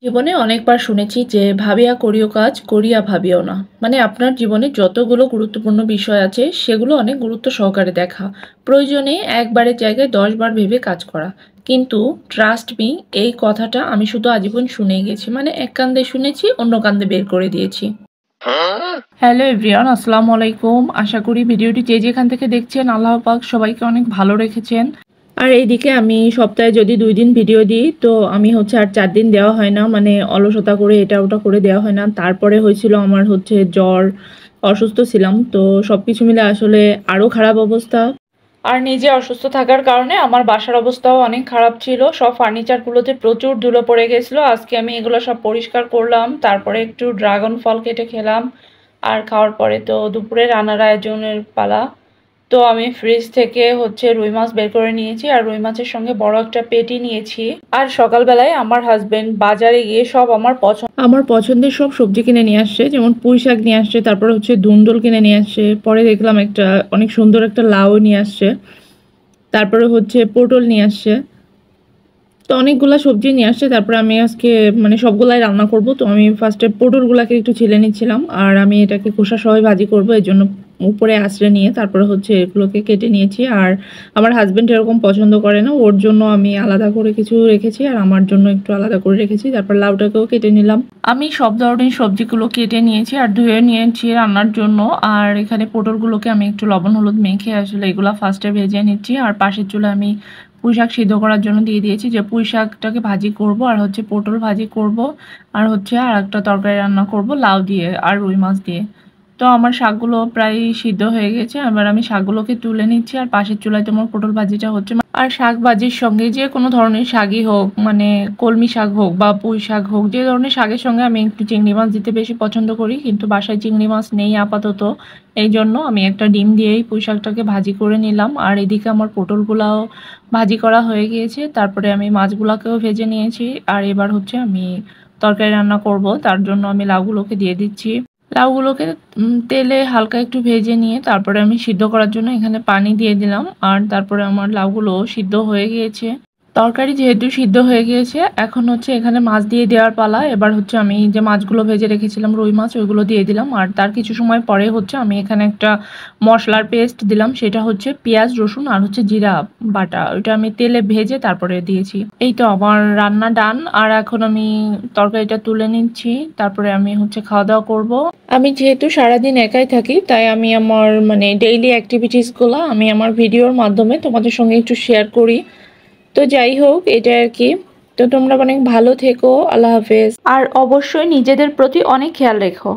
জীবনে অনেকবার শুনেছি যে ভাবিয়া করিও কাজ করিয়া ভাবিও না। মানে আপনার জীবনে যতগুলো গুরুত্বপূর্ণ বিষয় আছে সেগুলো অনেক গুরুত্ব সহকারে দেখা, প্রয়োজনে একবারের জায়গায় 10 বার ভেবে কাজ করা। কিন্তু ট্রাস্ট মি, এই কথাটা আমি শুধু আজীবন শুনেই গেছি, মানে এক কান্দে শুনেছি অন্য কান্দে বের করে দিয়েছি। হ্যালো এভরিওয়ান, আসসালামু আলাইকুম। আশা করি ভিডিওটি যে যেখান থেকে দেখছেন আল্লাহ পাক সবাইকে অনেক ভালো রেখেছেন। আর এইদিকে আমি সপ্তাহে যদি 2 দিন ভিডিও দিই তো আমি হচ্ছে আর 4 দিন দেওয়া হয় না, মানে অলসতা করে এটা ওটা করে দেওয়া হয় না। তারপরে হয়েছিল আমার হচ্ছে জ্বর, অসুস্থ ছিলাম, তো সব কিছু মিলে আসলে আরও খারাপ অবস্থা। আর নিজে অসুস্থ থাকার কারণে আমার বাসার অবস্থাও অনেক খারাপ ছিল, সব ফার্নিচারগুলোতে প্রচুর ধুলো পড়ে গেছিলো। আজকে আমি এগুলো সব পরিষ্কার করলাম, তারপরে একটু ড্রাগন ফল কেটে খেলাম। আর খাওয়ার পরে তো দুপুরে রান্নার আয়োজনের পালা। তো আমি ফ্রিজ থেকে হচ্ছে রুই মাছ বের করে নিয়েছি, আর রুই মাছের সঙ্গে বড় একটা পেটি নিয়েছি। আর সকালবেলায় আমার হাজবেন্ড বাজারে গিয়ে সব আমার পছন্দের সব সবজি কিনে নিয়ে আসছে, যেমন পুঁই শাক নিয়ে আসছে, তারপর হচ্ছে ধুন্দল কিনে নিয়ে আসছে, পরে দেখলাম একটা অনেক সুন্দর একটা লাউ নিয়ে আসছে, তারপরে হচ্ছে পটল নিয়ে আসছে। তো অনেকগুলা সবজি নিয়ে আসছে। তারপরে আমি আজকে মানে সবগুলাই রান্না করব। তো আমি ফার্স্টে পটলগুলাকে একটু ছিলে নিচ্ছিলাম, আর আমি এটাকে খোসা সহ ভাজি করব, এর জন্য উপরে আঁচড়ে নিয়ে তারপরে হচ্ছে এগুলোকে কেটে নিয়েছি। আর আমার হাজবেন্ড এরকম পছন্দ করে না, ওর জন্য আমি আলাদা করে কিছু রেখেছি, আর আমার জন্য একটু আলাদা করে রেখেছি। তারপর লাউটাকেও কেটে নিলাম। আমি সব ধরনের সবজিগুলো কেটে নিয়েছি আর ধুয়ে নিয়েছি রান্নার জন্য। আর এখানে পটলগুলোকে আমি একটু লবণ হলুদ মেখে আসলে এগুলো ফার্স্টে ভেজে নিচ্ছি। আর পাশের চুলায় আমি পুঁই শাক সিদ্ধ করার জন্য দিয়ে দিয়েছি, যে পুঁই শাকটাকে ভাজি করব, আর হচ্ছে পটল ভাজি করব, আর হচ্ছে আর একটা তরকারি রান্না করব লাউ দিয়ে আর রুই মাছ দিয়ে। তো আমার শাকগুলো প্রায় সিদ্ধ হয়ে গেছে, এবার আমি শাকগুলোকে তুলে নিচ্ছি। আর পাশের চুলায় তোমার পটল ভাজিটা হচ্ছে। আর শাক ভাজির সঙ্গে যে কোনো ধরনের শাকই হোক, মানে কলমি শাক হোক বা পুঁই শাক হোক, যে ধরনের শাকের সঙ্গে আমি একটু চিংড়ি মাছ দিতে বেশি পছন্দ করি, কিন্তু বাসায় চিংড়ি মাছ নেই আপাতত। এই জন্য আমি একটা ডিম দিয়েই পুঁই শাকটাকে ভাজি করে নিলাম। আর এদিকে আমার পটলগুলাও ভাজি করা হয়ে গিয়েছে, তারপরে আমি মাছগুলাকেও ভেজে নিয়েছি। আর এবার হচ্ছে আমি তরকারি রান্না করব, তার জন্য আমি লাউগুলোকে দিয়ে দিচ্ছি। লাউগুলোকে তেলে হালকা একটু ভেজে নিয়ে তারপরে আমি সিদ্ধ করার জন্য এখানে পানি দিয়ে দিলাম। আর তারপরে আমার লাউগুলো সিদ্ধ হয়ে গিয়েছে। তরকারি যেহেতু সিদ্ধ হয়ে গিয়েছে, এখন হচ্ছে এখানে মাছ দিয়ে দেওয়ার পালা। এবার হচ্ছে আমি যে মাছগুলো ভেজে রেখেছিলাম রুই মাছ, ওইগুলো দিয়ে দিলাম। আর তার কিছু সময় পরে হচ্ছে আমি এখানে একটা মশলার পেস্ট দিলাম, সেটা হচ্ছে পেঁয়াজ রসুন আর হচ্ছে জিরা বাটা, ওইটা আমি তেলে ভেজে তারপরে দিয়েছি। এই তো আমার রান্না ডান। আর এখন আমি তরকারিটা তুলে নিচ্ছি, তারপরে আমি হচ্ছে খাওয়া দাওয়া করব। আমি যেহেতু সারাদিন একাই থাকি, তাই আমি আমার মানে ডেইলি অ্যাক্টিভিটিসগুলো আমি আমার ভিডিওর মাধ্যমে তোমাদের সঙ্গে একটু শেয়ার করি। তো যাই হোক, এটা আর কি। তো তোমরা অনেক ভালো থেকো, আল্লাহ হাফেজ। আর অবশ্যই নিজেদের প্রতি অনেক খেয়াল রেখো।